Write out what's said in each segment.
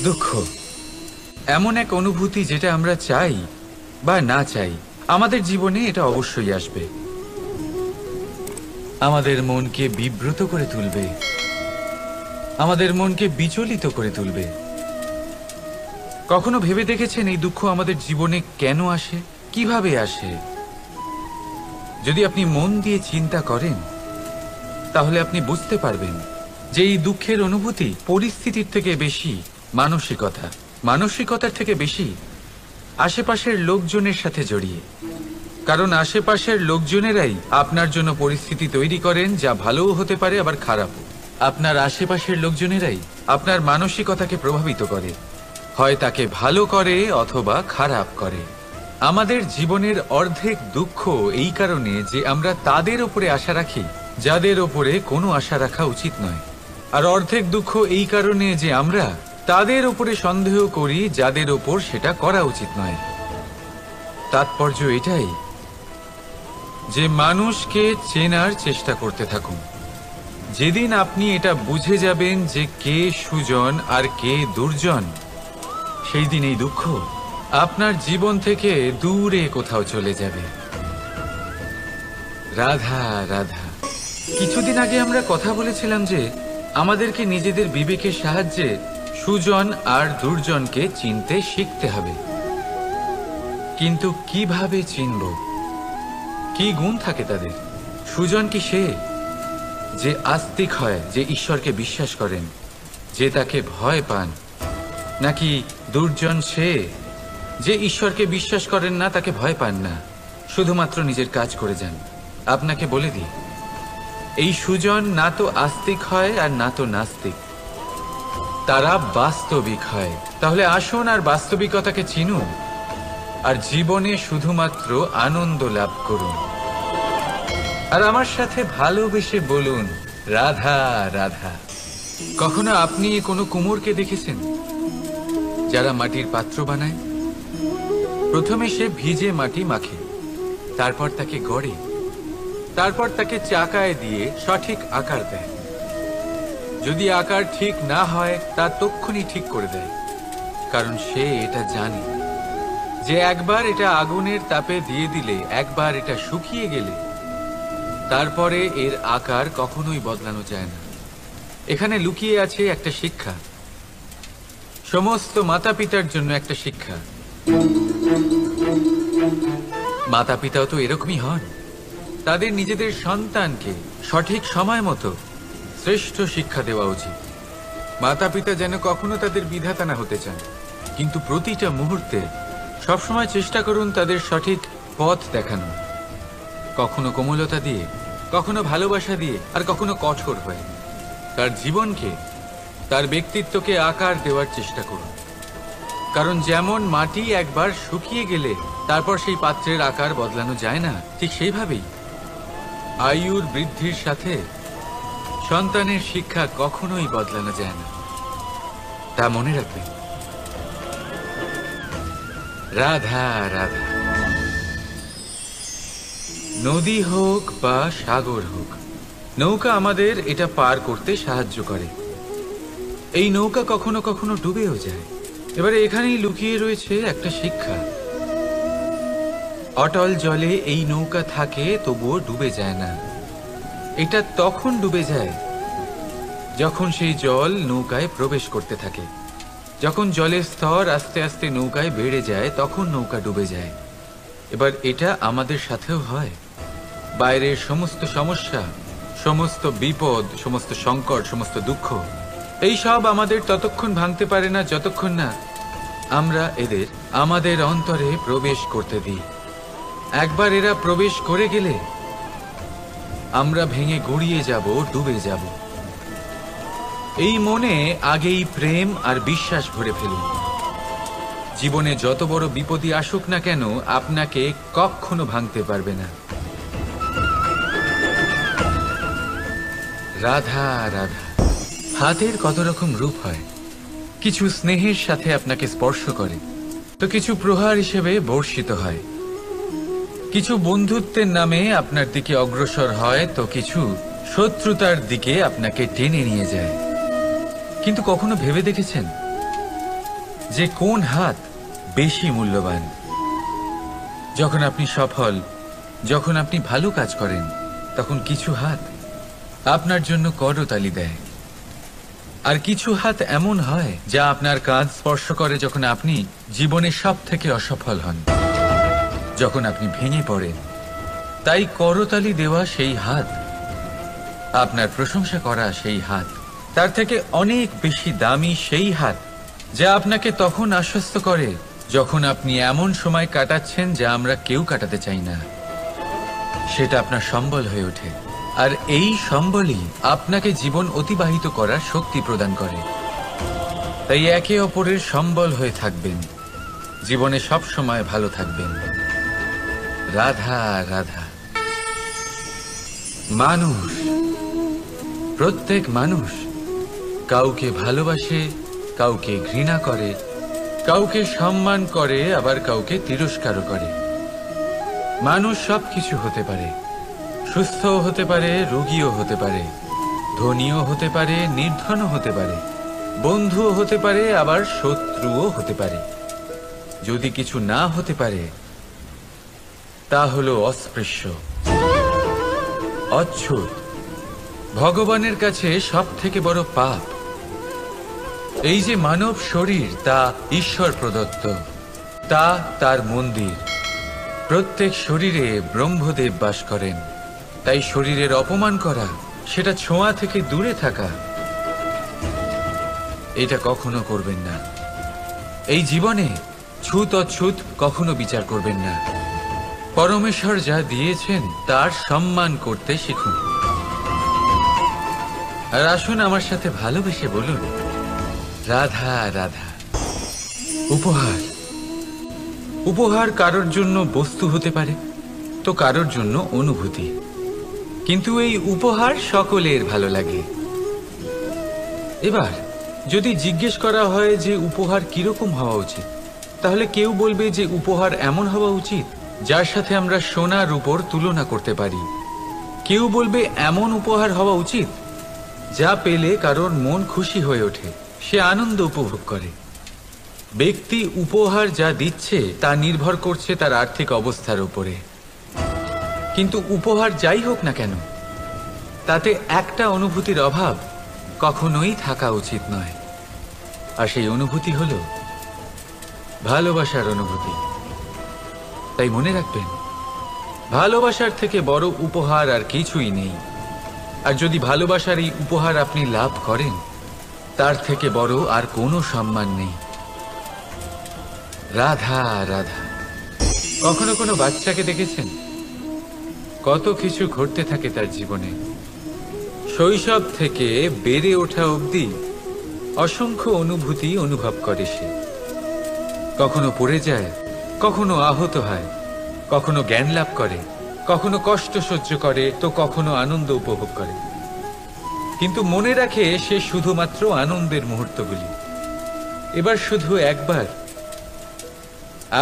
দুঃখ এমন এক অনুভূতি যেটা আমরা চাই বা না চাই, আমাদের জীবনে এটা অবশ্যই আসবে। আমাদের মনকে বিব্রত করে তুলবে, আমাদের মনকে বিচলিত করে তুলবে। কখনো ভেবে দেখেছেন এই দুঃখ আমাদের জীবনে কেন আসে, কিভাবে আসে? যদি আপনি মন দিয়ে চিন্তা করেন তাহলে আপনি বুঝতে পারবেন যে এই দুঃখের অনুভূতি পরিস্থিতির থেকে বেশি মানসিকতার থেকে বেশি আশেপাশের লোকজনের সাথে জড়িয়ে। কারণ আশেপাশের লোকজনেরাই আপনার জন্য পরিস্থিতি তৈরি করেন, যা ভালোও হতে পারে আবার খারাপও। আপনার আশেপাশের লোকজনেরাই আপনার মানসিকতাকে প্রভাবিত করে, হয় তাকে ভালো করে অথবা খারাপ করে। আমাদের জীবনের অর্ধেক দুঃখ এই কারণে যে আমরা তাদের উপরে আশা রাখি যাদের ওপরে কোনো আশা রাখা উচিত নয়, আর অর্ধেক দুঃখ এই কারণে যে আমরা তাদের উপরে সন্দেহ করি যাদের ওপর সেটা করা উচিত নয়। তাৎপর্য এটাই যে মানুষকে চেনার চেষ্টা করতে থাকুন। যেদিন আপনি এটা বুঝে যাবেন যে কে সুজন আর কে দুর্জন, সেই দিন এই দুঃখ আপনার জীবন থেকে দূরে কোথাও চলে যাবে। রাধা রাধা। কিছুদিন আগে আমরা কথা বলেছিলাম যে আমাদেরকে নিজেদের বিবেকের সাহায্যে সুজন আর দুর্জনকে চিনতে শিখতে হবে। কিন্তু কিভাবে চিনব? কি গুণ থাকে তাদের? সুজন কি সে যে আস্তিক হয়, যে ঈশ্বরকে বিশ্বাস করেন, যে তাকে ভয় পান? নাকি দুর্জন সে যে ঈশ্বরকে বিশ্বাস করেন না, তাকে ভয় পান না, শুধুমাত্র নিজের কাজ করে যান? আপনাকে বলে দিই, এই সুজন না তো আস্তিক হয় আর না তো নাস্তিক, তারা বাস্তবিক হয়। তাহলে আসুন আর বাস্তবিকতাকে চিনুন আর জীবনে শুধুমাত্র আনন্দ লাভ করুন। আর আমার সাথে ভালোবেসে বলুন রাধা রাধা। কখনো আপনি কোনো কুমোরকে দেখেছেন যারা মাটির পাত্র বানায়? প্রথমে সে ভিজে মাটি মাখে, তারপর তাকে গড়ে, তারপর তাকে চাকায় দিয়ে সঠিক আকার দেয়। যদি আকার ঠিক না হয় তা তক্ষুনি ঠিক করে দেয়, কারণ সে এটা জানে যে একবার এটা আগুনের তাপে দিয়ে দিলে, একবার এটা শুকিয়ে গেলে তারপরে এর আকার কখনোই বদলানো যায় না। এখানে লুকিয়ে আছে একটা শিক্ষা, সমস্ত মাতা পিতার জন্য একটা শিক্ষা। মাতা পিতাও তো এরকমই হন, তাদের নিজেদের সন্তানকে সঠিক সময় মতো শ্রেষ্ঠ শিক্ষা দেওয়া উচিত। মাতা পিতা যেন কখনো তাদের বিধাতা না হতে চান, কিন্তু প্রতিটা মুহূর্তে সবসময় চেষ্টা করুন তাদের সঠিক পথ দেখানো, কখনো কোমলতা দিয়ে, কখনো ভালোবাসা দিয়ে, আর কখনো কঠোর হয়ে। তার জীবনকে, তার ব্যক্তিত্বকে আকার দেওয়ার চেষ্টা করুন। কারণ যেমন মাটি একবার শুকিয়ে গেলে তারপর সেই পাত্রের আকার বদলানো যায় না, ঠিক সেইভাবেই আয়ুর বৃদ্ধির সাথে সন্তানের শিক্ষা কখনোই বদলানো যায় না। তা মনে রাখবেন। রাধা রাধা। নদী হোক বা সাগর হোক, নৌকা আমাদের এটা পার করতে সাহায্য করে। এই নৌকা কখনো কখনো ডুবেও যায়। এবারে এখানেই লুকিয়ে রয়েছে একটা শিক্ষা। অটল জলে এই নৌকা থাকে, তবুও ডুবে যায় না। এটা তখন ডুবে যায় যখন সেই জল নৌকায় প্রবেশ করতে থাকে। যখন জলের স্তর আস্তে আস্তে নৌকায় বেড়ে যায়, তখন নৌকা ডুবে যায়। এবার এটা আমাদের সাথেও হয়। বাইরের সমস্ত সমস্যা, সমস্ত বিপদ, সমস্ত সংকট, সমস্ত দুঃখ, এই সব আমাদের ততক্ষণ ভাঙতে পারে না যতক্ষণ না আমরা এদের আমাদের অন্তরে প্রবেশ করতে দিই। একবার এরা প্রবেশ করে গেলে আমরা ভেঙে গড়িয়ে যাব, ডুবে যাব। এই মনে আগেই প্রেম আর বিশ্বাস ভরে ফেলুন। জীবনে যত বড় বিপদই আসুক না কেন, আপনাকে কখনো ভাঙতে পারবে না। রাধা রাধা। হাতের কত রকম রূপ হয়। কিছু স্নেহের সাথে আপনাকে স্পর্শ করে, তো কিছু প্রহার হিসেবে বর্ষিত হয়। কিছু বন্ধুত্বের নামে আপনার দিকে অগ্রসর হয়, তো কিছু শত্রুতার দিকে আপনাকে টেনে নিয়ে যায়। কিন্তু কখনো ভেবে দেখেছেন যে কোন হাত বেশি মূল্যবান। যখন আপনি সফল, যখন আপনি ভালো কাজ করেন, তখন কিছু হাত আপনার জন্য করতালি দেয়, আর কিছু হাত এমন হয় যা আপনার কাঁধ স্পর্শ করে যখন আপনি জীবনে সব থেকে অসফল হন, যখন আপনি ভেঙে পড়েন। তাই করতালি দেওয়া সেই হাত, আপনার প্রশংসা করা সেই হাত, তার থেকে অনেক বেশি দামি সেই হাত যা আপনাকে তখন আশ্বস্ত করে যখন আপনি এমন সময় কাটাচ্ছেন যা আমরা কেউ কাটাতে চাই না। সেটা আপনার সম্বল হয়ে ওঠে, আর এই সম্বলই আপনাকে জীবন অতিবাহিত করার শক্তি প্রদান করে। তাই একে অপরের সম্বল হয়ে থাকবেন, জীবনে সব সময় ভালো থাকবেন। রাধা রাধা। মানুষ, প্রত্যেক মানুষ কাউকে ভালোবাসে, কাউকে ঘৃণা করে, কাউকে সম্মান করে, আবার কাউকে তিরস্কারও করে। মানুষ সবকিছু হতে পারে, সুস্থও হতে পারে, রোগীও হতে পারে, ধনীও হতে পারে, নির্ধনও হতে পারে, বন্ধুও হতে পারে, আবার শত্রুও হতে পারে। যদি কিছু না হতে পারে তা হলো অস্পৃশ্য, অচ্ছুত। ভগবানের কাছে সব থেকে বড় পাপ এই যে মানব শরীর, তা ঈশ্বর প্রদত্ত, তা তার মন্দির। প্রত্যেক শরীরে ব্রহ্মদেব বাস করেন। তাই শরীরের অপমান করা, সেটা ছোঁয়া থেকে দূরে থাকা, এটা কখনো করবেন না। এই জীবনে ছুত অছুত কখনো বিচার করবেন না। পরমেশ্বর যা দিয়েছেন তার সম্মান করতে শিখুন। আর আসুন আমার সাথে ভালোবেসে বলুন, রাধা রাধা। উপহার, উপহার কারোর জন্য বস্তু হতে পারে, তো কারোর জন্য অনুভূতি। কিন্তু এই উপহার সকলের ভালো লাগে। এবার যদি জিজ্ঞেস করা হয় যে উপহার কিরকম হওয়া উচিত, তাহলে কেউ বলবে যে উপহার এমন হওয়া উচিত যার সাথে আমরা সোনা রূপোর তুলনা করতে পারি। কেউ বলবে এমন উপহার হওয়া উচিত যা পেলে কারোর মন খুশি হয়ে ওঠে, সে আনন্দ উপভোগ করে। ব্যক্তি উপহার যা দিচ্ছে তা নির্ভর করছে তার আর্থিক অবস্থার উপরে। কিন্তু উপহার যাই হোক না কেন, তাতে একটা অনুভূতির অভাব কখনোই থাকা উচিত নয়। আর সেই অনুভূতি হলো ভালোবাসার অনুভূতি। তাই মনে রাখবেন, ভালোবাসার থেকে বড় উপহার আর কিছুই নেই। আর যদি ভালোবাসার এই উপহার আপনি লাভ করেন, তার থেকে বড় আর কোনো সম্মান নেই। রাধা রাধা। কখনো কোনো বাচ্চাকে দেখেছেন? কত কিছু ঘটতে থাকে তার জীবনে। শৈশব থেকে বেড়ে ওঠা অবধি অসংখ্য অনুভূতি অনুভব করে সে। কখনো পড়ে যায়, কখনো আহত হয়, কখনো জ্ঞান লাভ করে, কখনো কষ্ট সহ্য করে, তো কখনো আনন্দ উপভোগ করে। কিন্তু মনে রাখে সে শুধুমাত্র আনন্দের মুহূর্তগুলি। এবার শুধু একবার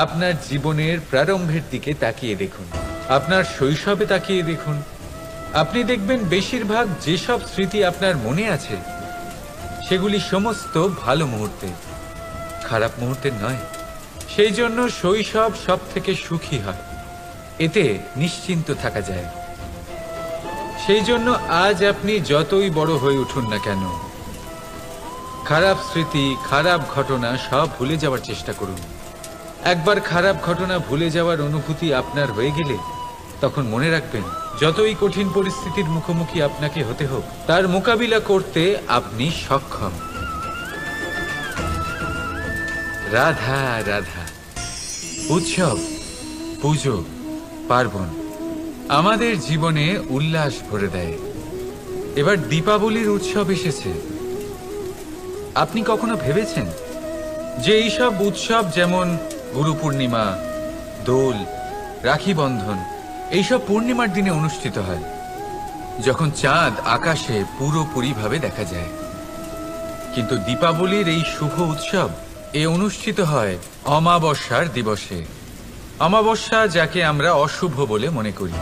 আপনার জীবনের প্রারম্ভের দিকে তাকিয়ে দেখুন, আপনার শৈশবে তাকিয়ে দেখুন। আপনি দেখবেন বেশিরভাগ যেসব স্মৃতি আপনার মনে আছে সেগুলি সমস্ত ভালো মুহূর্তে, খারাপ মুহূর্তের নয়। সেই জন্য শৈশব সব থেকে সুখী হয়, এতে নিশ্চিন্ত থাকা যায়। সেই জন্য আজ আপনি যতই বড় হয়ে উঠুন না কেন, খারাপ স্মৃতি, খারাপ ঘটনা সব ভুলে যাওয়ার চেষ্টা করুন। একবার খারাপ ঘটনা ভুলে যাওয়ার অনুভূতি আপনার হয়ে গেলে তখন মনে রাখবেন, যতই কঠিন পরিস্থিতির মুখোমুখি আপনাকে হতে হোক, তার মোকাবিলা করতে আপনি সক্ষম। রাধা রাধা। উৎসব, পুজো, পার্বণ আমাদের জীবনে উল্লাস ভরে দেয়। এবার দীপাবলির উৎসব এসেছে। আপনি কখনো ভেবেছেন যে এইসব উৎসব যেমন গুরু পূর্ণিমা, দোল, রাখি বন্ধন, এইসব পূর্ণিমার দিনে অনুষ্ঠিত হয়, যখন চাঁদ আকাশে পুরোপুরিভাবে দেখা যায়। কিন্তু দীপাবলির এই শুভ উৎসব অনুষ্ঠিত হয় অমাবস্যার দিবসে। অমাবস্যা যাকে আমরা অশুভ বলে মনে করি।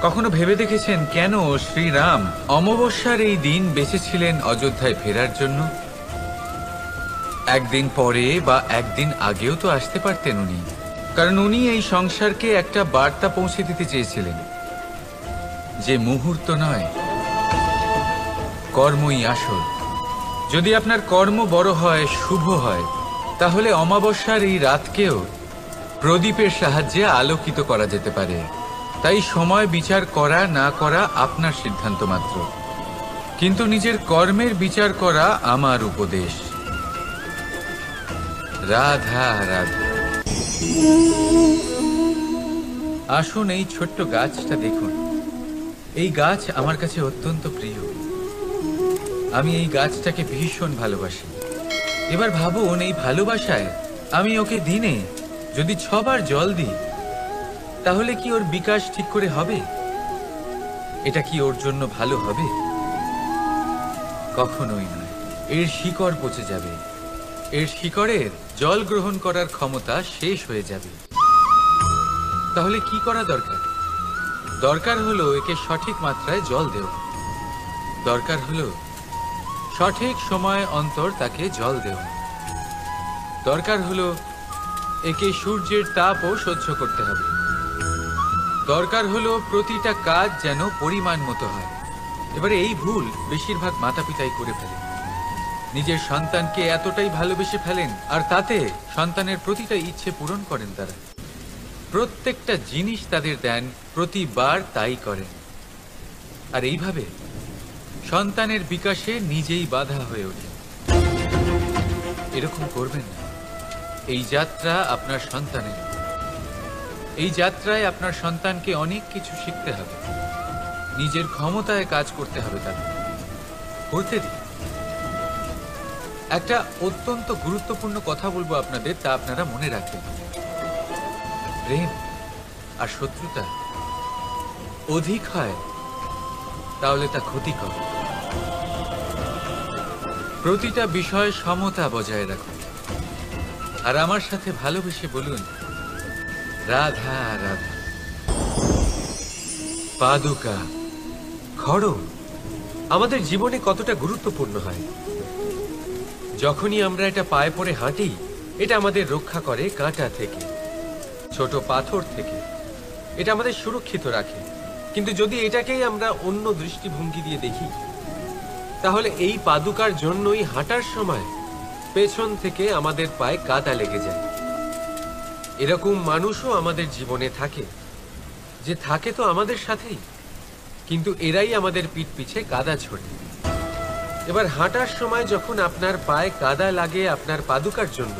কখনো ভেবে দেখেছেন কেন শ্রীরাম অমাবস্যার এই দিন বেঁচেছিলেন অযোধ্যায় ফেরার জন্য? একদিন পরে বা একদিন আগেও তো আসতে পারতেন উনি, কারণ উনি এই সংসারকে একটা বার্তা পৌঁছে দিতে চেয়েছিলেন যে মুহূর্ত নয়, কর্মই আসল। যদি আপনার কর্ম বড় হয়, শুভ হয়, তাহলে অমাবস্যার এই রাতকেও প্রদীপের সাহায্যে আলোকিত করা যেতে পারে। তাই সময় বিচার করা না করা আপনার সিদ্ধান্ত মাত্র, কিন্তু নিজের কর্মের বিচার করা আমার উপদেশ। রাধা রাধা। আসুন এই ছোট্ট গাছটা দেখুন। এই গাছ আমার কাছে অত্যন্ত প্রিয়। আমি এই গাছটাকে ভীষণ ভালোবাসি। এবার ভাবুন, এই ভালোবাসায় আমি ওকে দিনে যদি 6 বার জল দিই, তাহলে কি ওর বিকাশ ঠিক করে হবে? এটা কি ওর জন্য ভালো হবে? কখনোই নয়। এর শিকড় পচে যাবে, এর শিকড়ের জল গ্রহণ করার ক্ষমতা শেষ হয়ে যাবে। তাহলে কি করা দরকার? দরকার হলো একে সঠিক মাত্রায় জল দেওয়া। দরকার হলো সঠিক সময় অন্তর তাকে জল দেওয়া। দরকার হলো একে সূর্যের তাপও সহ্য করতে হবে। দরকার হলো প্রতিটা কাজ যেন পরিমাণ মতো হয়। এবারে এই ভুল বেশিরভাগ মাতা পিতাই করে ফেলে। নিজের সন্তানকে এতটাই ভালোবেসে ফেলেন, আর তাতে সন্তানের প্রতিটা ইচ্ছে পূরণ করেন। তারা প্রত্যেকটা জিনিস তাদের দেন, প্রতিবার তাই করেন। আর এইভাবে সন্তানের বিকাশে নিজেই বাধা হয়ে ওঠে। এরকম করবেন না। এই যাত্রা আপনার সন্তানের। এই যাত্রায় আপনার সন্তানকে অনেক কিছু শিখতে হবে। নিজের ক্ষমতায় কাজ করতে হবে তাকে। করতে দিন। একটা অত্যন্ত গুরুত্বপূর্ণ কথা বলবো আপনাদের, তা আপনারা মনে রাখবেন। প্রেম আর শত্রুতা অধিক হয় তাহলে তা ক্ষতিকর। প্রতিটা বিষয়ে সমতা বজায় রাখুন। আর আমার সাথে ভালোবেসে বলুন, রাধা রাধা। পাদুকা, খড়ম আমাদের জীবনে কতটা গুরুত্বপূর্ণ হয়। যখনই আমরা এটা পায়ে পড়ে হাঁটি, এটা আমাদের রক্ষা করে কাঁটা থেকে, ছোট পাথর থেকে। এটা আমাদের সুরক্ষিত রাখে। কিন্তু যদি এটাকেই আমরা অন্য দৃষ্টিভঙ্গি দিয়ে দেখি, তাহলে এই পাদুকার জন্যই হাঁটার সময় পেছন থেকে আমাদের পায়ে কাদা লেগে যায়। এরকম মানুষও আমাদের জীবনে থাকে, যে থাকে তো আমাদের সাথেই, কিন্তু এরাই আমাদের পিঠ পিছে কাদা ছোড়ে। এবার হাঁটার সময় যখন আপনার পায়ে কাদা লাগে আপনার পাদুকার জন্য,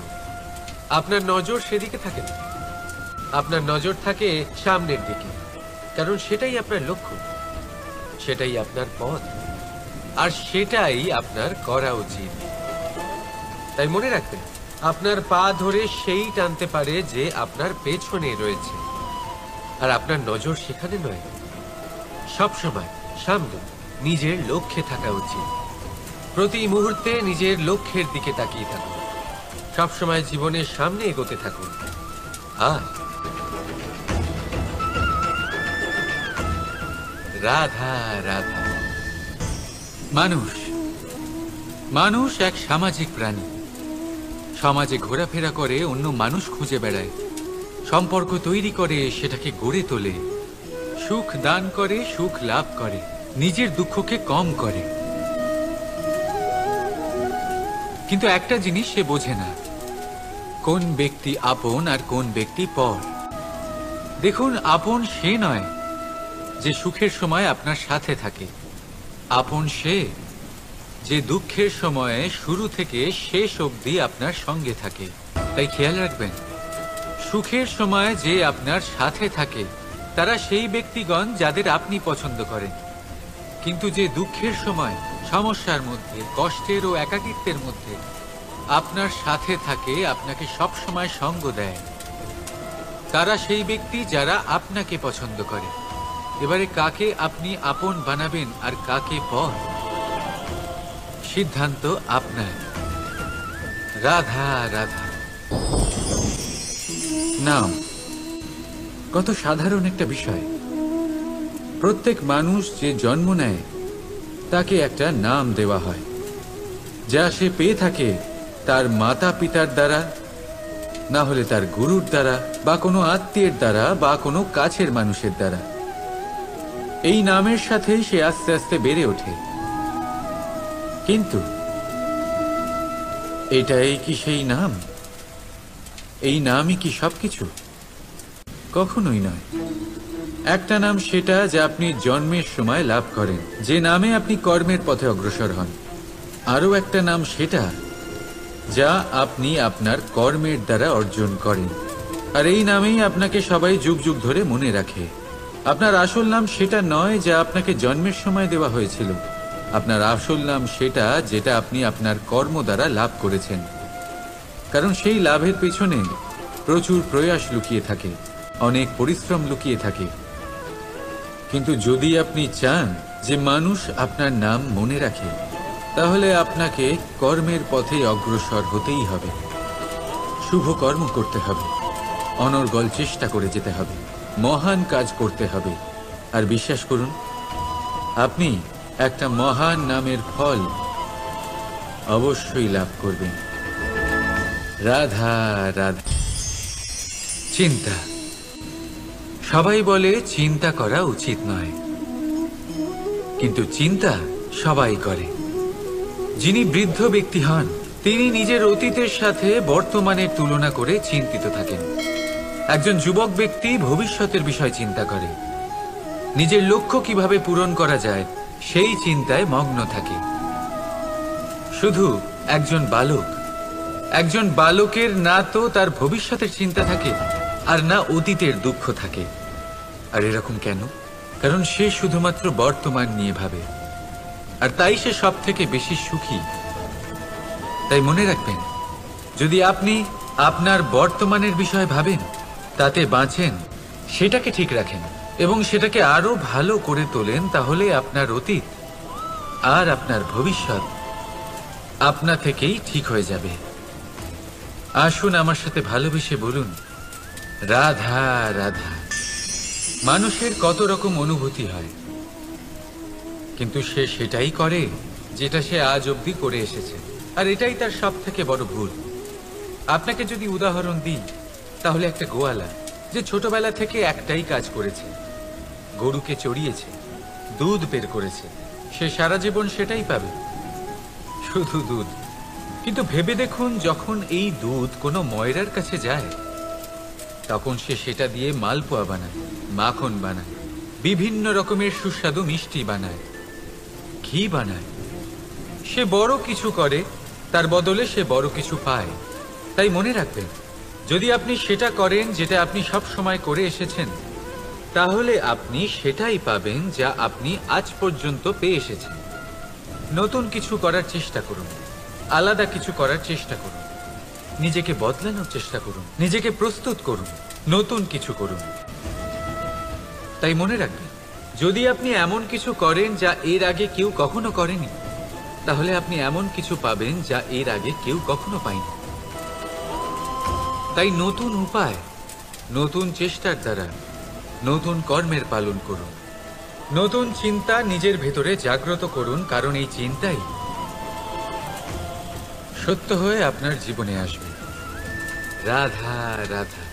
আপনার নজর সেদিকে থাকে না। আপনার নজর থাকে সামনের দিকে, কারণ সেটাই আপনার লক্ষ্য, সেটাই আপনার পথ, আর সেটাই আপনার করা উচিত। তাই মনে রাখবেন, আপনার পা ধরে সেই টানতে পারে যে আপনার পেছনে রয়েছে, আর আপনার নজর সেখানে নয়। সবসময় সামনে নিজের লক্ষ্যে থাকা উচিত। প্রতি মুহূর্তে নিজের লক্ষ্যের দিকে তাকিয়ে থাকুন। সবসময় জীবনের সামনে এগোতে থাকুন। আর রাধা রাধা। মানুষ এক সামাজিক প্রাণী। সমাজে ঘোরাফেরা করে, অন্য মানুষ খুঁজে বেড়ায়, সম্পর্ক তৈরি করে, সেটাকে গড়ে তোলে, সুখ দান করে, সুখ লাভ করে, নিজের দুঃখকে কম করে। কিন্তু একটা জিনিস সে বোঝে না, কোন ব্যক্তি আপন আর কোন ব্যক্তি পর। দেখুন, আপন সে নয় যে সুখের সময় আপনার সাথে থাকে। আপন সে যে দুঃখের সময়ে শুরু থেকে শেষ অবধি আপনার সঙ্গে থাকে। তাই খেয়াল রাখবেন, সুখের সময় যে আপনার সাথে থাকে তারা সেই ব্যক্তিগণ যাদের আপনি পছন্দ করেন। কিন্তু যে দুঃখের সময়, সমস্যার মধ্যে, কষ্টের ও একাকিত্বের মধ্যে আপনার সাথে থাকে, আপনাকে সব সময় সঙ্গ দেয়, তারা সেই ব্যক্তি যারা আপনাকে পছন্দ করে। এবারে কাকে আপনি আপন বানাবেন আর কাকে পর, সিদ্ধান্ত আপনার। রাধা রাধা। নাম কত সাধারণ একটা বিষয়। প্রত্যেক মানুষ যে জন্ম নেয় তাকে একটা নাম দেওয়া হয়। যা সে পেয়ে থাকে তার মাতা পিতার দ্বারা, না হলে তার গুরুর দ্বারা, বা কোনো আত্মীয়ের দ্বারা, বা কোনো কাছের মানুষের দ্বারা। এই নামের সাথেই সে আস্তে আস্তে বেড়ে ওঠে। কিন্তু এটাই কি সেই নাম? এই নামই কি সবকিছু? কখনোই নয়। একটা নাম সেটা যা আপনি জন্মের সময় লাভ করেন, যে নামে আপনি কর্মের পথে অগ্রসর হন। আরও একটা নাম সেটা যা আপনি আপনার কর্মের দ্বারা অর্জন করেন, আর এই নামেই আপনাকে সবাই যুগ যুগ ধরে মনে রাখে। আপনার আসল নাম সেটা নয় যা আপনাকে জন্মের সময় দেওয়া হয়েছিল। আপনার আসল নাম সেটা যেটা আপনি আপনার কর্ম দ্বারা লাভ করেছেন, কারণ সেই লাভের পেছনে প্রচুর প্রয়াস লুকিয়ে থাকে, অনেক পরিশ্রম লুকিয়ে থাকে। কিন্তু যদি আপনি চান যে মানুষ আপনার নাম মনে রাখে, তাহলে আপনাকে কর্মের পথে অগ্রসর হতেই হবে। শুভ কর্ম করতে হবে, অনর্গল চেষ্টা করে যেতে হবে, মহান কাজ করতে হবে। আর বিশ্বাস করুন, আপনি একটা মহান নামের ফল অবশ্যই লাভ করবেন। রাধা রাধা। চিন্তা। সবাই বলে চিন্তা করা উচিত নয়, কিন্তু চিন্তা সবাই করে। যিনি বৃদ্ধ ব্যক্তি হন, তিনি নিজের অতীতের সাথে বর্তমানের তুলনা করে চিন্তিত থাকেন। একজন যুবক ব্যক্তি ভবিষ্যতের বিষয় চিন্তা করে, নিজের লক্ষ্য কিভাবে পূরণ করা যায় সেই চিন্তায় মগ্ন থাকে। শুধু একজন বালকের না তো তার ভবিষ্যতের চিন্তা থাকে, আর না অতীতের দুঃখ থাকে। আর এরকম কেন? কারণ সে শুধুমাত্র বর্তমান নিয়ে ভাবে, আর তাই সে সব থেকে বেশি সুখী। তাই মনে রাখবেন, যদি আপনি আপনার বর্তমানের বিষয় ভাবেন, তাতে বাঁচেন, সেটাকে ঠিক রাখেন এবং সেটাকে আরো ভালো করে তোলেন, তাহলে আপনার অতীত আর আপনার ভবিষ্যৎ আপনা থেকেই ঠিক হয়ে যাবে। আসুন আমার সাথে ভালোবেসে বলুন, রাধা রাধা। মানুষের কত রকম অনুভূতি হয়, কিন্তু সে সেটাই করে যেটা সে আজ অবধি করে এসেছে, আর এটাই তার সব থেকে বড় ভুল। আপনাকে যদি উদাহরণ দিই, তাহলে একটা গোয়ালা যে ছোটবেলা থেকে একটাই কাজ করেছে, গরুকে চড়িয়েছে, দুধ বের করেছে, সে সারা জীবন সেটাই পাবে, শুধু দুধ। কিন্তু ভেবে দেখুন, যখন এই দুধ কোনো ময়রার কাছে যায়, তখন সে সেটা দিয়ে মালপোয়া বানায়, মাখন বানায়, বিভিন্ন রকমের সুস্বাদু মিষ্টি বানায়, ঘি বানায়। সে বড় কিছু করে, তার বদলে সে বড় কিছু পায়। তাই মনে রাখবেন, যদি আপনি সেটা করেন যেটা আপনি সব সময় করে এসেছেন, তাহলে আপনি সেটাই পাবেন যা আপনি আজ পর্যন্ত পেয়ে এসেছেন। নতুন কিছু করার চেষ্টা করুন, আলাদা কিছু করার চেষ্টা করুন, নিজেকে বদলানোর চেষ্টা করুন, নিজেকে প্রস্তুত করুন, নতুন কিছু করুন। তাই মনে রাখবেন, যদি আপনি এমন কিছু করেন যা এর আগে কেউ কখনো করেনি, তাহলে আপনি এমন কিছু পাবেন যা এর আগে কেউ কখনো পায়নি। তাই নতুন উপায়, নতুন চেষ্টার দ্বারা নতুন কর্মের পালন করুন। নতুন চিন্তা নিজের ভেতরে জাগ্রত করুন, কারণ এই চিন্তাই সত্য হয়ে আপনার জীবনে আসবে। রাধা রাধা।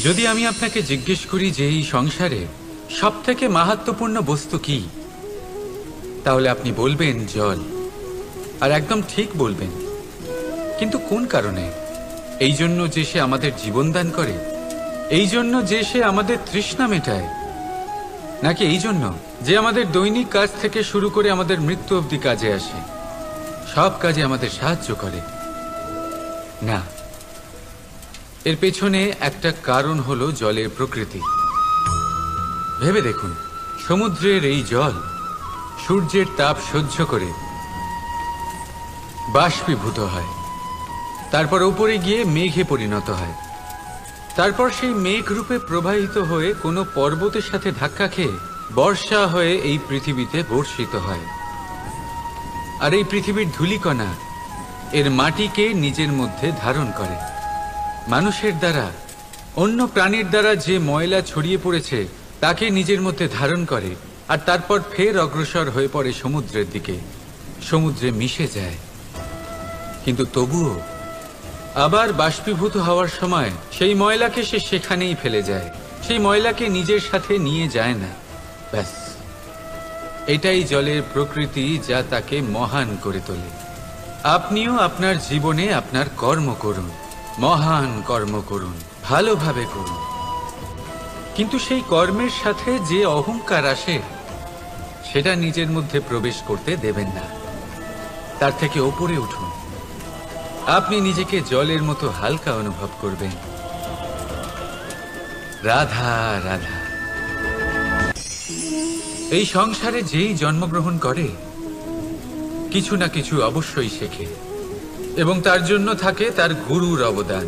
যদি আমি আপনাকে জিজ্ঞেস করি যে এই সংসারে সব থেকে মাহাত্ম্যপূর্ণ বস্তু কি, তাহলে আপনি বলবেন জল। আর একদম ঠিক বলবেন। কিন্তু কোন কারণে? এই জন্য যে সে আমাদের জীবন দান করে? এই জন্য যে সে আমাদের তৃষ্ণা মেটায়? নাকি এই জন্য যে আমাদের দৈনিক কাজ থেকে শুরু করে আমাদের মৃত্যু অবধি কাজে আসে, সব কাজে আমাদের সাহায্য করে? না, এর পেছনে একটা কারণ হলো জলের প্রকৃতি। ভেবে দেখুন, সমুদ্রের এই জল সূর্যের তাপ সহ্য করে বাষ্পীভূত হয়, তারপর উপরে গিয়ে মেঘে পরিণত হয়, তারপর সেই মেঘ রূপে প্রবাহিত হয়ে কোনো পর্বতের সাথে ধাক্কা খেয়ে বর্ষা হয়ে এই পৃথিবীতে বর্ষিত হয়। আর এই পৃথিবীর ধূলিকণা এর মাটিকে নিজের মধ্যে ধারণ করে। মানুষের দ্বারা, অন্য প্রাণীর দ্বারা যে ময়লা ছড়িয়ে পড়েছে তাকে নিজের মধ্যে ধারণ করে, আর তারপর ফের অগ্রসর হয়ে পড়ে সমুদ্রের দিকে, সমুদ্রে মিশে যায়। কিন্তু তবুও আবার বাষ্পীভূত হওয়ার সময় সেই ময়লাকে সে সেখানেই ফেলে যায়, সেই ময়লাকে নিজের সাথে নিয়ে যায় না। ব্যাস, এটাই জলের প্রকৃতি, যা তাকে মহান করে তোলে। আপনিও আপনার জীবনে আপনার কর্ম করুন, মহান কর্ম করুন, ভালোভাবে করুন, কিন্তু সেই কর্মের সাথে যে অহংকার আসে সেটা নিজের মধ্যে প্রবেশ করতে দেবেন না। তার থেকে ওপরে উঠুন। আপনি নিজেকে জলের মতো হালকা অনুভব করবেন। রাধা রাধা। এই সংসারে যেই জন্মগ্রহণ করে কিছু না কিছু অবশ্যই শেখে, এবং তার জন্য থাকে তার গুরুর অবদান।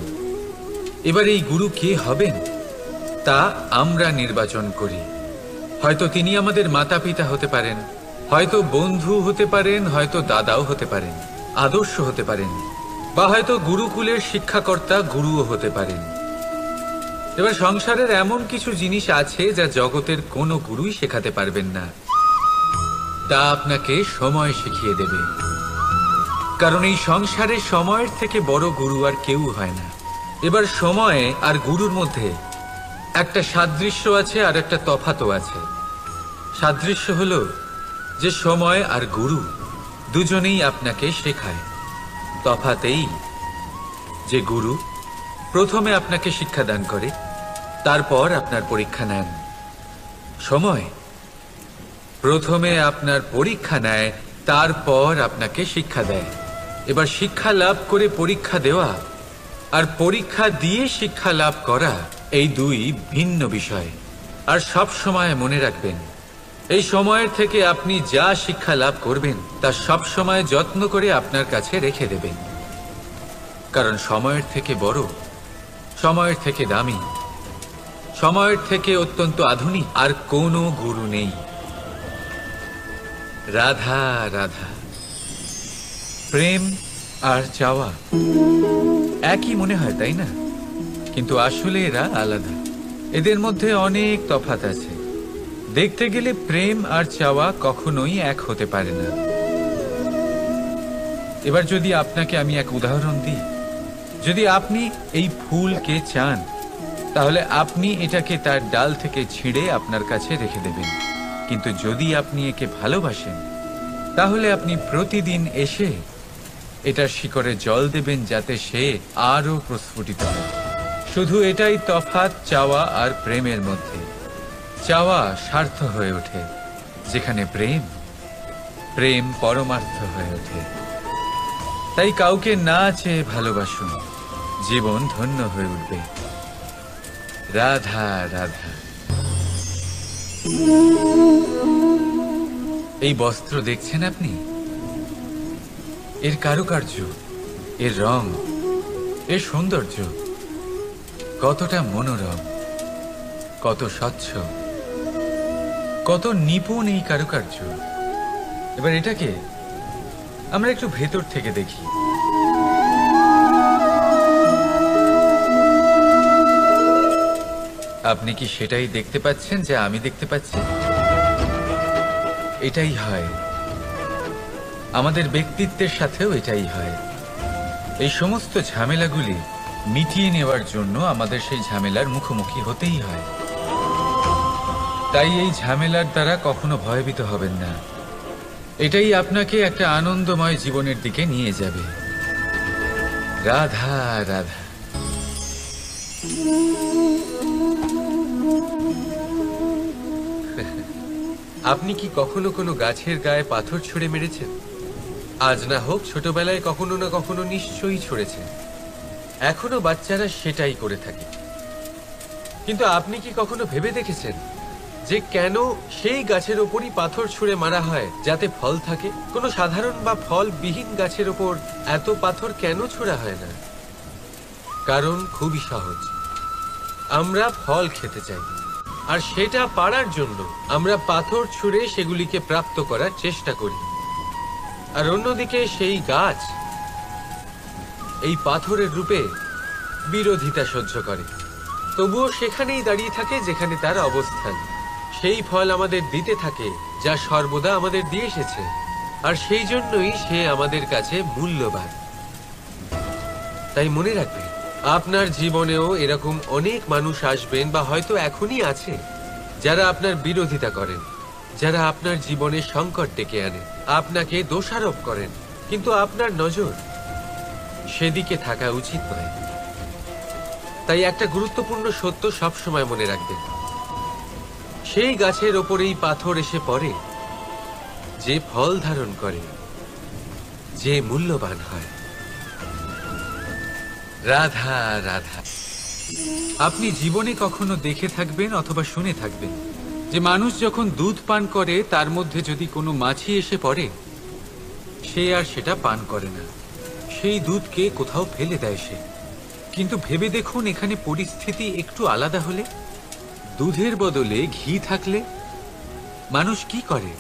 এবার এই গুরু কে হবেন তা আমরা নির্বাচন করি। হয়তো তিনি আমাদের মাতা পিতা হতে পারেন, হয়তো বন্ধু হতে পারেন, হয়তো দাদাও হতে পারেন, আদর্শ হতে পারেন, বা হয়তো গুরুকুলের শিক্ষাকর্তা গুরুও হতে পারেন। এবার সংসারের এমন কিছু জিনিস আছে যা জগতের কোনো গুরুই শেখাতে পারবেন না, তা আপনাকে সময় শিখিয়ে দেবে। কারণ এই সংসারে সময়ের থেকে বড় গুরু আর কেউ হয় না। এবার সময় আর গুরুর মধ্যে একটা সাদৃশ্য আছে আর একটা তফাতও আছে। সাদৃশ্য হলো যে সময় আর গুরু দুজনেই আপনাকে শেখায়। তফাতেই যে গুরু প্রথমে আপনাকে শিক্ষাদান করে, তারপর আপনার পরীক্ষা নেন। সময় প্রথমে আপনার পরীক্ষা নেয়, তারপর আপনাকে শিক্ষা দেয়। এবার শিক্ষা লাভ করে পরীক্ষা দেওয়া আর পরীক্ষা দিয়ে শিক্ষা লাভ করা এই দুই ভিন্ন বিষয়। আর সব সময় মনে রাখবেন, এই সময়ের থেকে আপনি যা শিক্ষা লাভ করবেন তা সব সময় যত্ন করে আপনার কাছে রেখে দেবেন। কারণ সময়ের থেকে বড়, সময়ের থেকে দামি, সময়ের থেকে অত্যন্ত আধুনিক আর কোনো গুরু নেই। রাধা রাধা। প্রেম আর চাওয়া একই মনে হয়, তাই না? কিন্তু আসলে এরা আলাদা। এদের মধ্যে অনেক তফাৎ আছে। দেখতে গেলে প্রেম আর চাওয়া কখনোই এক হতে পারে না। এবার যদি আপনাকে আমি এক উদাহরণ দিই, যদি আপনি এই ফুলকে চান, তাহলে আপনি এটাকে তার ডাল থেকে ছিঁড়ে আপনার কাছে রেখে দেবেন। কিন্তু যদি আপনি একে ভালোবাসেন, তাহলে আপনি প্রতিদিন এসে এটার শিকড়ে জল দেবেন, যাতে সে আরো প্রস্ফুটিত হয়। শুধু এটাই তফাৎ চাওয়া আর প্রেমের মধ্যে। চাওয়া স্বার্থ হয়ে ওঠে, যেখানে প্রেম প্রেম পরমার্থ হয়ে ওঠে। তাই কাউকে না চেয়ে ভালোবাসুন, জীবন ধন্য হয়ে উঠবে। রাধা রাধা। এই বস্ত্র দেখছেন আপনি? এর কারুকার্য, এর রং, এর সৌন্দর্য কতটা মনোরম, কত স্বচ্ছ, কত নিপুণ এই কারুকার্য। এবার এটাকে আমরা একটু ভেতর থেকে দেখি। আপনি কি সেটাই দেখতে পাচ্ছেন যা আমি দেখতে পাচ্ছি? এটাই হয় আমাদের ব্যক্তিত্বের সাথেও, এটাই হয়। এই সমস্ত ঝামেলাগুলি মিটিয়ে নেওয়ার জন্য আমাদের সেই ঝামেলার মুখোমুখি হতেই হয়। তাই এই ঝামেলার দ্বারা কখনো ভয়ভীত হবেন না। এটাই আপনাকে একটা আনন্দময় জীবনের দিকে নিয়ে যাবে। রাধা রাধা। আপনি কি কখনো কোনো গাছের গায়ে পাথর ছুঁড়ে মেরেছেন? আজ না হোক, ছোটবেলায় কখনো না কখনো নিশ্চয়ই ছুঁড়েছেন। এখনো বাচ্চারা সেটাই করে থাকে। কিন্তু আপনি কি কখনো ভেবে দেখেছেন যে কেন সেই গাছের ওপরই পাথর ছুঁড়ে মারা হয় যাতে ফল থাকে? কোনো সাধারণ বা ফলবিহীন গাছের ওপর এত পাথর কেন ছোড়া হয় না? কারণ খুবই সহজ, আমরা ফল খেতে চাই, আর সেটা পারার জন্য আমরা পাথর ছুঁড়ে সেগুলিকে প্রাপ্ত করার চেষ্টা করি। আর অন্যদিকে সেই গাছ এই পাথরের রূপে বিরোধিতা সহ্য করে, তবুও সেখানেই দাঁড়িয়ে থাকে যেখানে তার অবস্থান। সেই ফল আমাদের দিতে থাকে যা সর্বদা আমাদের দিয়ে এসেছে, আর সেই জন্যই সে আমাদের কাছে মূল্যবান। তাই মনে রাখবেন, আপনার জীবনেও এরকম অনেক মানুষ আসবেন বা হয়তো এখনই আছে, যারা আপনার বিরোধিতা করেন, যারা আপনার জীবনে সংকট ডেকে আনে, আপনাকে দোষারোপ করেন, কিন্তু আপনার নজর সেদিকে থাকা উচিত নয়। তাই একটা গুরুত্বপূর্ণ সত্য সবসময় মনে রাখবেন, সেই গাছের ওপরেই পাথর এসে পড়ে যে ফল ধারণ করে, যে মূল্যবান হয়। রাধা রাধা। আপনি জীবনে কখনো দেখে থাকবেন অথবা শুনে থাকবেন যে মানুষ যখন দুধ পান করে তার মধ্যে যদি কোনো মাছি এসে পড়ে, সে আর সেটা পান করে না, সেই দুধকে কোথাও ফেলে দেয় সে। কিন্তু ভেবে দেখুন, এখানে পরিস্থিতি একটু আলাদা হলে, দুধের বদলে ঘি থাকলে মানুষ কি করে?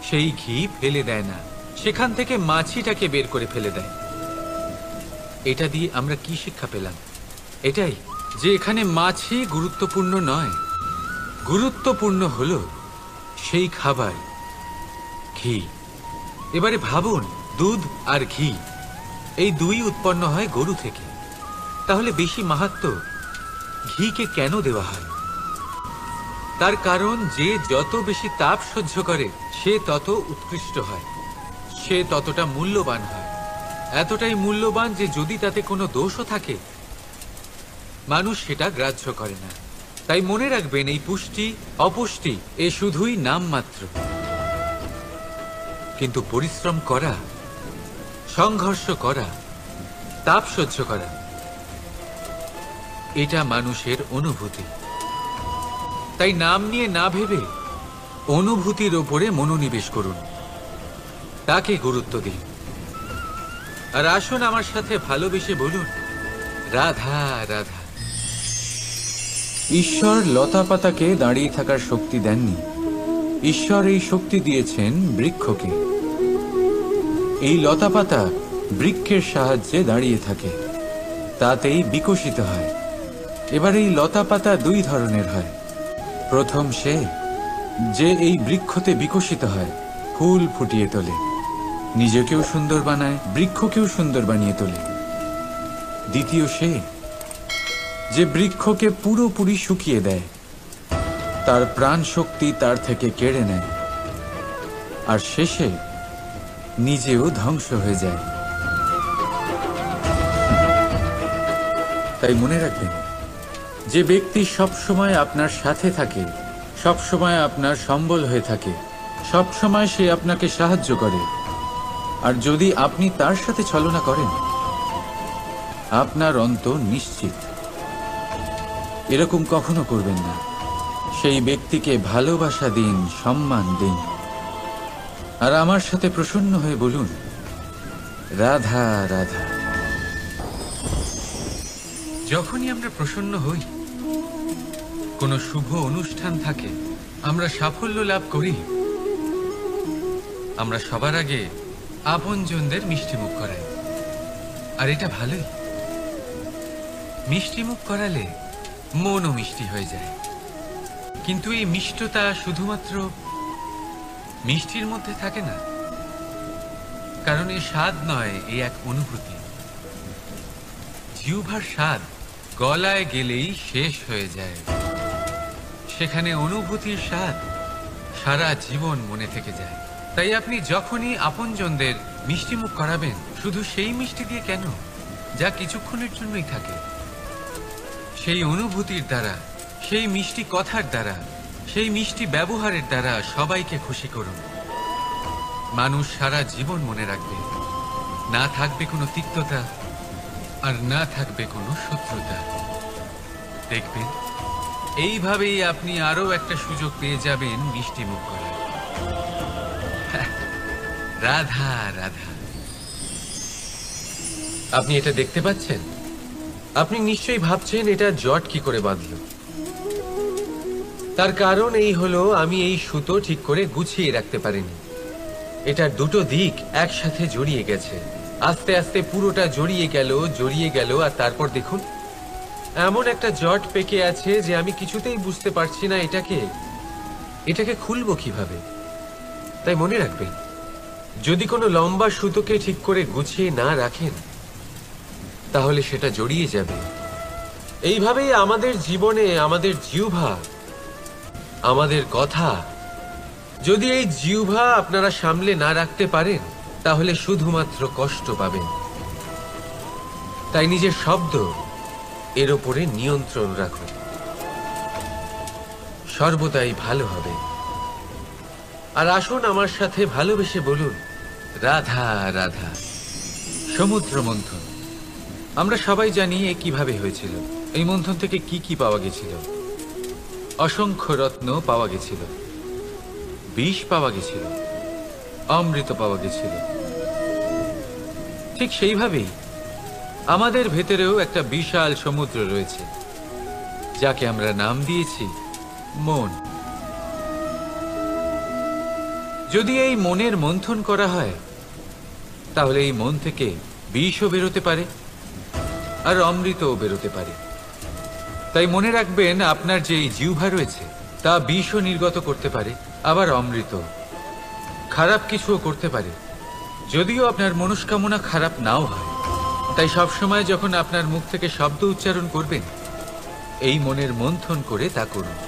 সেই ঘি ফেলে দেয় না, সেখান থেকে মাছিটাকে বের করে ফেলে দেয়। এটা দিয়ে আমরা কি শিক্ষা পেলাম? এটাই যে এখানে মাছি গুরুত্বপূর্ণ নয়, গুরুত্বপূর্ণ হলো সেই খাবার, ঘি। এবারে ভাবুন, দুধ আর ঘি এই দুই উৎপন্ন হয় গরু থেকে, তাহলে বেশি মাহাত্ম্য ঘিকে কেন দেওয়া হয়? তার কারণ যে যত বেশি তাপ সহ্য করে সে তত উৎকৃষ্ট হয়, সে ততটা মূল্যবান হয়, এতটাই মূল্যবান যে যদি তাতে কোনো দোষও থাকে মানুষ সেটা গ্রাহ্য করে না। তাই মনে রাখবেন, এই পুষ্টি অপুষ্টি এ শুধুই নাম মাত্র, কিন্তু পরিশ্রম করা, সংঘর্ষ করা, তাপ সহ্য করা, এটা মানুষের অনুভূতি। তাই নাম নিয়ে না ভেবে অনুভূতির ওপরে মনোনিবেশ করুন, তাকে গুরুত্ব দিন। আর আসুন আমার সাথে ভালোবেসে বলুন, রাধা রাধা। ঈশ্বর লতা পাতাকে দাঁড়িয়ে থাকার শক্তি দেননি, ঈশ্বর এই শক্তি দিয়েছেন বৃক্ষকে। এই লতা পাতা বৃক্ষের সাহায্যে দাঁড়িয়ে থাকে, তাতেই বিকশিত হয়। এবার এই লতা পাতা দুই ধরনের হয়। প্রথম সে যে এই বৃক্ষতে বিকশিত হয়, ফুল ফুটিয়ে তোলে, নিজেকেও সুন্দর বানায়, বৃক্ষকেও সুন্দর বানিয়ে তোলে। দ্বিতীয় সে যে বৃক্ষকে পুরোপুরি শুকিয়ে দেয়, তার প্রাণ শক্তি তার থেকে কেড়ে নেয়, আর শেষে নিজেও ধ্বংস হয়ে যায়। তাই মনে রাখবেন, যে ব্যক্তি সবসময় আপনার সাথে থাকে, সবসময় আপনার সম্বল হয়ে থাকে, সবসময় সে আপনাকে সাহায্য করে, আর যদি আপনি তার সাথে ছলনা করেন, আপনার অন্ত নিশ্চিত। এরকম কখনো করবেন না। সেই ব্যক্তিকে ভালোবাসা দিন, সম্মান দিন, আর আমার সাথে প্রসন্ন হয়ে বলুন, রাধা রাধা। যখনই আমরা প্রসন্ন হই, কোনো শুভ অনুষ্ঠান থাকে, আমরা সাফল্য লাভ করি, আমরা সবার আগে আপনজনদের মিষ্টি মুখ করাই। আর এটা ভালোই, মিষ্টি মুখ করালে মনও মিষ্টি হয়ে যায়। কিন্তু এই মিষ্টতা শুধুমাত্র মিষ্টির মধ্যে থাকে না, কারণ এ স্বাদ নয়, এ এক অনুভূতি। জিহ্বার স্বাদ গলায় গেলেই শেষ হয়ে যায়, সেখানে অনুভূতির স্বাদ সারা জীবন মনে থেকে যায়। তাই আপনি যখনই আপনজনদের মিষ্টি মুখ করাবেন, শুধু সেই মিষ্টি দিয়ে কেন, যা কিছুক্ষণের জন্যই থাকে, সেই অনুভূতির দ্বারা, সেই মিষ্টি কথার দ্বারা, সেই মিষ্টি ব্যবহারের দ্বারা সবাইকে খুশি করুন। মানুষ সারা জীবন মনে রাখবে, না থাকবে কোনো তিক্ততা, আর না থাকবে কোনো শত্রুতা। দেখবেন, এইভাবেই আপনি আরো একটা সুযোগ পেয়ে যাবেন মিষ্টি মুখ করার। রাধা রাধা। আপনি এটা দেখতে পাচ্ছেন? আপনি নিশ্চয়ই ভাবছেন এটা জট কি করে বাঁধলো। তার কারণ এই হলো, আমি এই সুতো ঠিক করে গুছিয়ে রাখতে পারিনি। এটার দুটো দিক একসাথে জড়িয়ে গেছে, আস্তে আস্তে পুরোটা জড়িয়ে গেল, আর তারপর দেখুন এমন একটা জট পেকে আছে যে আমি কিছুতেই বুঝতে পারছি না এটাকে খুলবো কিভাবে। তাই মনে রাখবেন, যদি কোনো লম্বা সুতোকে ঠিক করে গুছিয়ে না রাখেন, তাহলে সেটা জড়িয়ে যাবে। এইভাবেই আমাদের জীবনে আমাদের জিহ্বা, আমাদের কথা, যদি এই জিহ্বা আপনারা সামলে না রাখতে পারেন তাহলে শুধুমাত্র কষ্ট পাবেন। তাই নিজের শব্দ এর ওপরে নিয়ন্ত্রণ রাখুন, সর্বদাই ভালো হবে। আর আসুন আমার সাথে ভালোবেসে বলুন, রাধা রাধা। সমুদ্র মন্থন, আমরা সবাই জানি এ কিভাবে হয়েছিল। এই মন্থন থেকে কি কি পাওয়া গেছিল? অসংখ্য রত্ন পাওয়া গেছিল, বিষ পাওয়া গেছিল, অমৃত পাওয়া গেছিল। ঠিক সেইভাবেই আমাদের ভেতরেও একটা বিশাল সমুদ্র রয়েছে, যাকে আমরা নাম দিয়েছি মন। যদি এই মনের মন্থন করা হয় তাহলে এই মন থেকে বিষও বেরোতে পারে আর অমৃতও বেরোতে পারে। তাই মনে রাখবেন, আপনার যে এই জিহ্বা রয়েছে তা বিষও নির্গত করতে পারে, আবার অমৃত, খারাপ কিছুও করতে পারে, যদিও আপনার মনস্কামনা খারাপ নাও হয়। তাই সবসময় যখন আপনার মুখ থেকে শব্দ উচ্চারণ করবেন, এই মনের মন্থন করে তা করুন।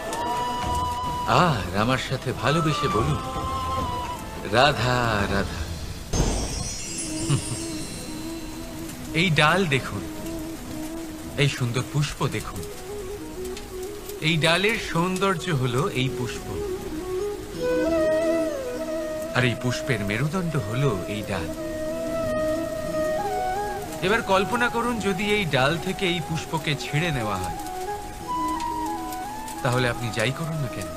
আর আমার সাথে ভালোবেসে বলুন, রাধা রাধা। এই ডাল দেখুন, এই সুন্দর পুষ্প দেখুন। এই ডালের সৌন্দর্য হলো এই পুষ্প, আর এই পুষ্পের মেরুদণ্ড হলো এই ডাল। এবার কল্পনা করুন, যদি এই ডাল থেকে এই পুষ্পকে ছিঁড়ে নেওয়া হয়, তাহলে আপনি যাই করুন না কেন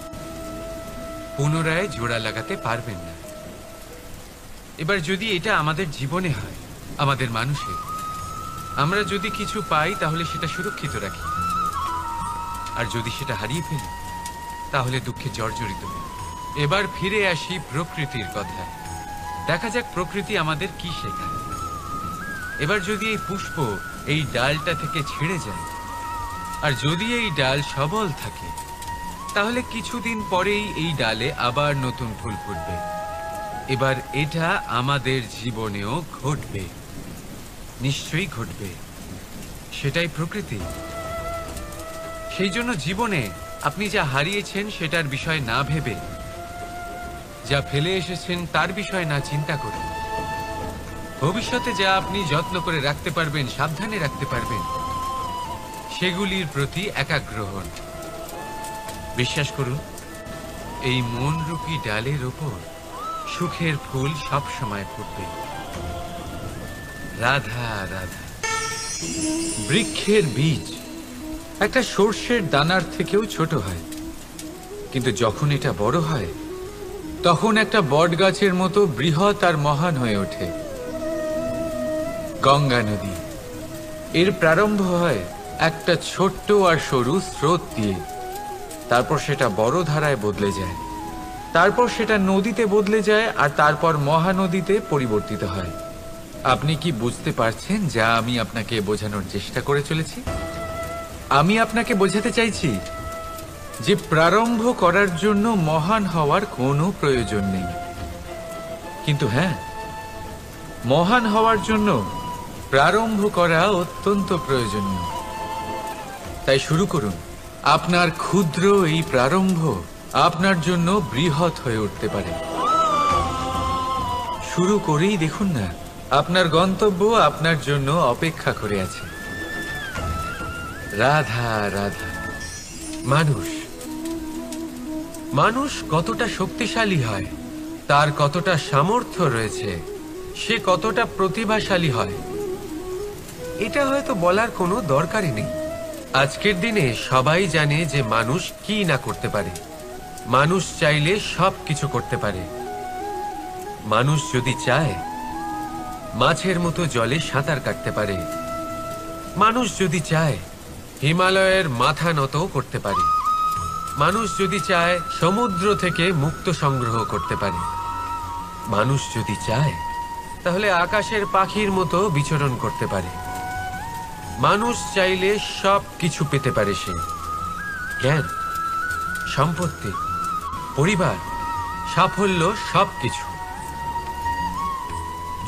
পুনরায় জোড়া লাগাতে পারবেন না। এবার যদি এটা আমাদের জীবনে হয়, আমাদের মানুষের, আমরা যদি কিছু পাই তাহলে সেটা সুরক্ষিত রাখি, আর যদি সেটা হারিয়ে ফেলি তাহলে দুঃখে জর্জরিত হই। এবার ফিরে আসি প্রকৃতির কথায়। দেখা যাক প্রকৃতি আমাদের কি শেখায়। এবার যদি এই পুষ্প এই ডালটা থেকে ছিঁড়ে যায়, আর যদি এই ডাল সবল থাকে, তাহলে কিছুদিন পরেই এই ডালে আবার নতুন ফুল ফুটবে। এবার এটা আমাদের জীবনেও ঘটবে, নিশ্চয়ই ঘটবে। সেটাই প্রকৃতি। সেই জন্য জীবনে আপনি যা হারিয়েছেন সেটার বিষয় না ভেবে, যা ফেলে এসেছেন তার বিষয় না চিন্তা করে, ভবিষ্যতে যা আপনি যত্ন করে রাখতে পারবেন, সাবধানে রাখতে পারবেন, সেগুলির প্রতি একাগ্র হন। বিশ্বাস করুন, এই মনরূপী ডালের ওপর সুখের ফুল সব সময় ফুটবে। রাধা রাধা। বৃক্ষের বীজ একটা সর্ষের দানার থেকেও ছোট হয়, কিন্তু যখন এটা বড় হয় তখন একটা বট গাছের মতো বৃহৎ আর মহান হয়ে ওঠে। গঙ্গা নদী, এর প্রারম্ভ হয় একটা ছোট্ট আর সরু স্রোত দিয়ে, তারপর সেটা বড় ধারায় বদলে যায়, তারপর সেটা নদীতে বদলে যায়, আর তারপর মহানদীতে পরিবর্তিত হয়। আপনি কি বুঝতে পারছেন যা আমি আপনাকে বোঝানোর চেষ্টা করে চলেছি? আমি আপনাকে বোঝাতে চাইছি যে প্রারম্ভ করার জন্য মহান হওয়ার কোনো প্রয়োজন নেই, কিন্তু হ্যাঁ, মহান হওয়ার জন্য প্রারম্ভ করা অত্যন্ত প্রয়োজনীয়। তাই শুরু করুন। আপনার ক্ষুদ্র এই প্রারম্ভ আপনার জন্য বৃহৎ হয়ে উঠতে পারে। শুরু করেই দেখুন না, আপনার গন্তব্য আপনার জন্য অপেক্ষা করে আছে। রাধা রাধা। মানুষ কতটা শক্তিশালী হয়, তার কতটা সামর্থ্য রয়েছে, সে কতটা প্রতিভাশালী হয়, এটা হয়তো বলার কোনো দরকারই নেই। আজকের দিনে সবাই জানে যে মানুষ কি না করতে পারে। মানুষ চাইলে সব কিছু করতে পারে। মানুষ যদি চায় মাছের মতো জলে সাঁতার কাটতে পারে। মানুষ যদি চায় হিমালয়ের মাথা নত করতে পারে। মানুষ যদি চায় সমুদ্র থেকে মুক্ত সংগ্রহ করতে পারে। মানুষ যদি চায় তাহলে আকাশের পাখির মতো বিচরণ করতে পারে। মানুষ চাইলে সব কিছু পেতে পারে। সে জ্ঞান, সম্পত্তি, পরিবার, সাফল্য, সব কিছু।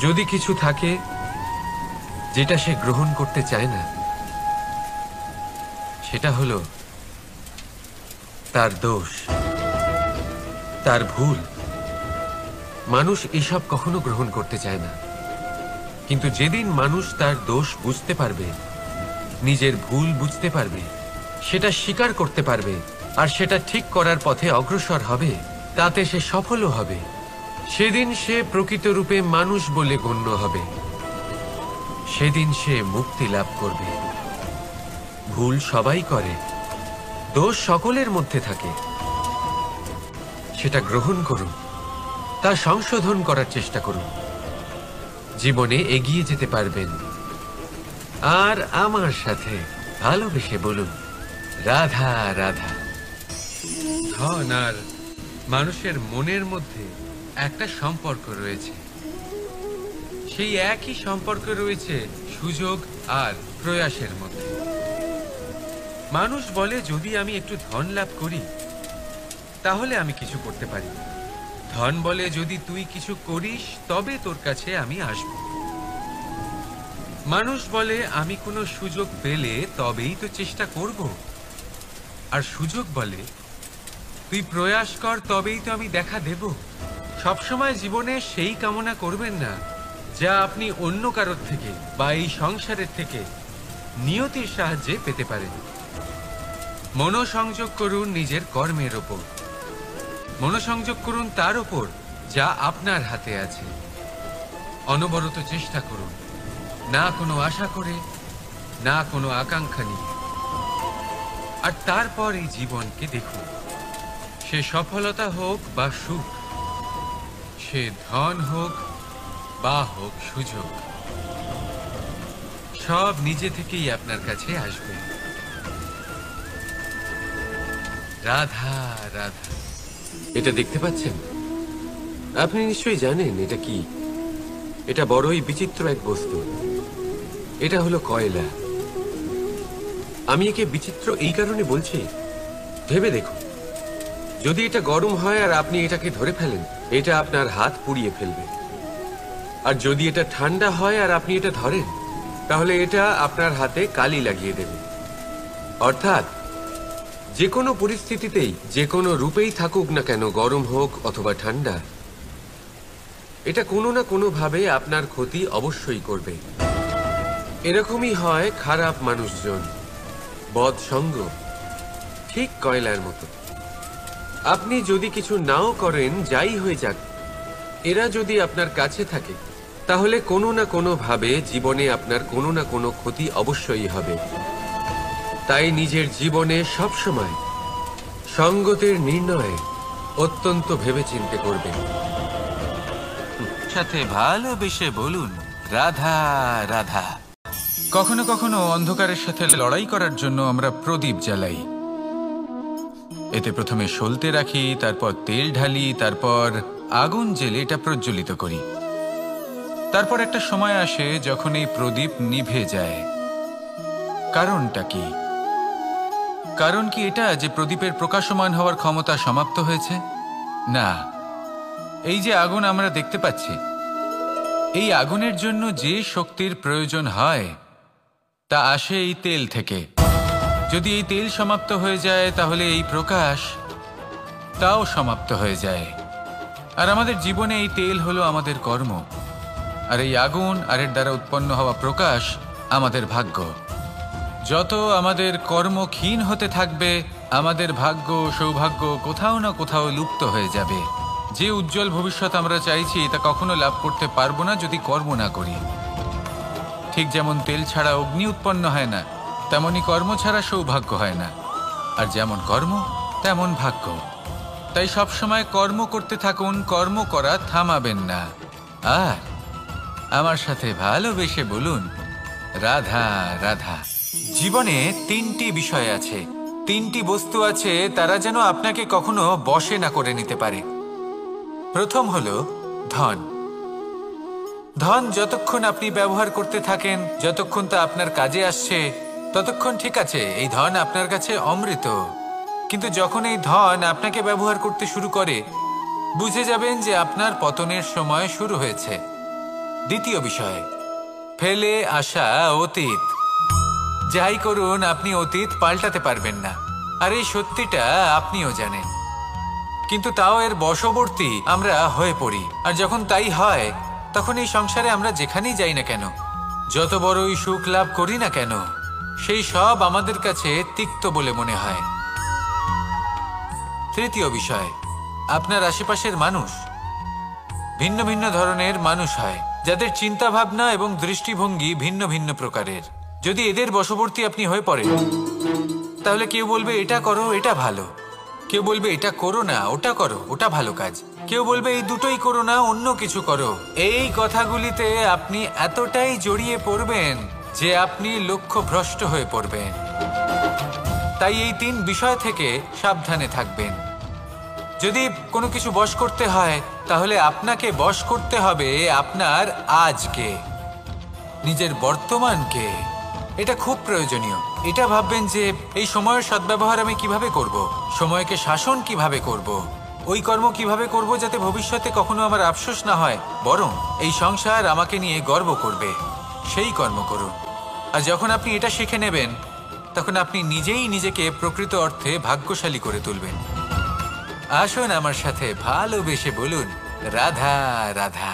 যদি কিছু থাকে যেটা সে গ্রহণ করতে চায় না, সেটা হলো তার দোষ, তার ভুল। মানুষ এসব কখনো গ্রহণ করতে চায় না, কিন্তু যেদিন মানুষ তার দোষ বুঝতে পারবে, নিজের ভুল বুঝতে পারবে, সেটা স্বীকার করতে পারবে আর সেটা ঠিক করার পথে অগ্রসর হবে, তাতে সে সফলও হবে, সেদিন সে প্রকৃত রূপে মানুষ বলে গণ্য হবে। সেদিন সে মুক্তি লাভ করবে। ভুল সবাই করে, দোষ সকলের মধ্যে থাকে। সেটা গ্রহণ করুন, তা সংশোধন করার চেষ্টা করুন, জীবনে এগিয়ে যেতে পারবেন। আর আমার সাথে ভালোবেসে বলুন, রাধা রাধা। ধন আর মানুষের মনের মধ্যে একটা সম্পর্ক রয়েছে। সেই একই সম্পর্ক রয়েছে সুযোগ আর প্রয়াসের মধ্যে। মানুষ বলে, যদি আমি একটু ধন লাভ করি তাহলে আমি কিছু করতে পারি। ধন বলে, যদি তুই কিছু করিস তবে তোর কাছে আমি আসব। মানুষ বলে, আমি কোনো সুযোগ পেলে তবেই তো চেষ্টা করব। আর সুযোগ বলে, তুই প্রয়াস কর তবেই তো আমি দেখা দেব। সবসময় জীবনে সেই কামনা করবেন না যা আপনি অন্য কারোর থেকে বা এই সংসারের থেকে নিয়তির সাহায্যে পেতে পারেন। মনোসংযোগ করুন নিজের কর্মের ওপর, মনোসংযোগ করুন তার ওপর যা আপনার হাতে আছে। অনবরত চেষ্টা করুন, না কোনো আশা করে, না কোনো আকাঙ্ক্ষা নিয়ে। আর তারপর এই জীবনকে দেখুন, সে সফলতা হোক বা সুখ, সে ধন হোক বা হোক সুযোগ, সব নিজে থেকেই আপনার কাছে আসবে। রাধা রাধা। এটা দেখতে পাচ্ছেন? আপনি নিশ্চয়ই জানেন এটা কি। এটা বড়ই বিচিত্র এক বস্তু। এটা হলো কয়লা। আমি একে বিচিত্র এই কারণে বলছি, ভেবে দেখুন, যদি এটা গরম হয় আর আপনি এটাকে ধরে ফেলেন, এটা আপনার হাত পুড়িয়ে ফেলবে। আর যদি এটা ঠান্ডা হয় আর আপনি এটা ধরেন, তাহলে এটা আপনার হাতে কালি লাগিয়ে দেবে। অর্থাৎ যে কোনো পরিস্থিতিতেই, যে কোনো রূপেই থাকুক না কেন, গরম হোক অথবা ঠান্ডা, এটা কোনো না কোনো ভাবে আপনার ক্ষতি অবশ্যই করবে। এরকমই হয় খারাপ মানুষজন, বদ সঙ্গ, ঠিক কয়লার মতো। আপনি যদি কিছু নাও করেন, যাই হয়ে যাক, এরা যদি আপনার কাছে থাকে, তাহলে কোনো না কোনো ভাবে জীবনে আপনার কোনো না কোনো ক্ষতি অবশ্যই হবে। তাই নিজের জীবনে সবসময় সঙ্গতের নির্ণয় অত্যন্ত ভেবেচিন্তে করবেন। সাথে ভালোবেসে বলুন, রাধা রাধা। কখনো কখনো অন্ধকারের সাথে লড়াই করার জন্য আমরা প্রদীপ জ্বালাই। এতে প্রথমে সলতে রাখি, তারপর তেল ঢালি, তারপর আগুন জেলে এটা প্রজ্বলিত করি। তারপর একটা সময় আসে যখন এই প্রদীপ নিভে যায়। কারণটা কি? কারণ কি এটা যে প্রদীপের প্রকাশমান হওয়ার ক্ষমতা সমাপ্ত হয়েছে? না। এই যে আগুন আমরা দেখতে পাচ্ছি, এই আগুনের জন্য যে শক্তির প্রয়োজন হয় তা আসে এই তেল থেকে। যদি এই তেল সমাপ্ত হয়ে যায়, তাহলে এই প্রকাশ তাও সমাপ্ত হয়ে যায়। আর আমাদের জীবনে এই তেল হলো আমাদের কর্ম, আর এই আগুন আর এর দ্বারা উৎপন্ন হওয়া প্রকাশ আমাদের ভাগ্য। যত আমাদের কর্ম ক্ষীণ হতে থাকবে, আমাদের ভাগ্য সৌভাগ্য কোথাও না কোথাও লুপ্ত হয়ে যাবে। যে উজ্জ্বল ভবিষ্যৎ আমরা চাইছি তা কখনো লাভ করতে পারবো না যদি কর্ম না করি। ঠিক যেমন তেল ছাড়া অগ্নি উৎপন্ন হয় না, তেমনি কর্ম ছাড়া সৌভাগ্য হয় না। আর যেমন কর্ম তেমন ভাগ্য। তাই সবসময় কর্ম করতে থাকুন, কর্ম করা থামাবেন না। আর আমার সাথে ভালোবেসে বলুন, রাধা রাধা। জীবনে তিনটি বিষয় আছে, তিনটি বস্তু আছে, তারা যেন আপনাকে কখনো বশে না করে নিতে পারে। প্রথম হলো ধন। ধন যতক্ষণ আপনি ব্যবহার করতে থাকেন, যতক্ষণ তা আপনার কাজে আসছে, ততক্ষণ ঠিক আছে, এই ধন আপনার কাছে অমৃত। কিন্তু যখন এই ধন আপনাকে ব্যবহার করতে শুরু করে, বুঝে যাবেন যে আপনার পতনের সময় শুরু হয়েছে। দ্বিতীয় বিষয়, ফেলে আসা অতীত। যাই করুন, আপনি অতীত পাল্টাতে পারবেন না, আর এই সত্যিটা আপনিও জানেন। কিন্তু তাও এর বশবর্তী আমরা হয়ে পড়ি, আর যখন তাই হয় তখন এই সংসারে আমরা যেখানেই যাই না কেন, যত বড়ই সুখ লাভ করি না কেন, সেই সব আমাদের কাছে তিক্ত বলে মনে হয়। তৃতীয় বিষয়, আপনার আশেপাশের মানুষ ভিন্ন ভিন্ন ধরনের মানুষ হয়, যাদের চিন্তা ভাবনা এবং দৃষ্টিভঙ্গি ভিন্ন ভিন্ন প্রকারের। যদি এদের বশবর্তী আপনি হয়ে পড়েন, তাহলে কেউ বলবে এটা করো, এটা ভালো, কেউ বলবে এটা করো না, ওটা করো, ওটা ভালো কাজ, কেউ বলবে এই দুটোই করো না, অন্য কিছু করো। এই কথাগুলিতে আপনি এতটাই জড়িয়ে পড়বেন যে আপনি লক্ষ্যভ্রষ্ট হয়ে পড়বেন। তাই এই 3 বিষয় থেকে সাবধানে থাকবেন। যদি কোনো কিছু বশ করতে হয়, তাহলে আপনাকে বশ করতে হবে আপনার আজকে, নিজের বর্তমানকে। এটা খুব প্রয়োজনীয়। এটা ভাববেন যে এই সময়ের সদ্ব্যবহার আমি কিভাবে করব, সময়কে শাসন কিভাবে করব, ওই কর্ম কিভাবে করব যাতে ভবিষ্যতে কখনো আমার আফসোস না হয়, বরং এই সংসার আমাকে নিয়ে গর্ব করবে, সেই কর্ম করুন। আর যখন আপনি এটা শিখে নেবেন, তখন আপনি নিজেই নিজেকে প্রকৃত অর্থে ভাগ্যশালী করে তুলবেন। আসুন আমার সাথে ভালোবেসে বলুন, রাধা রাধা।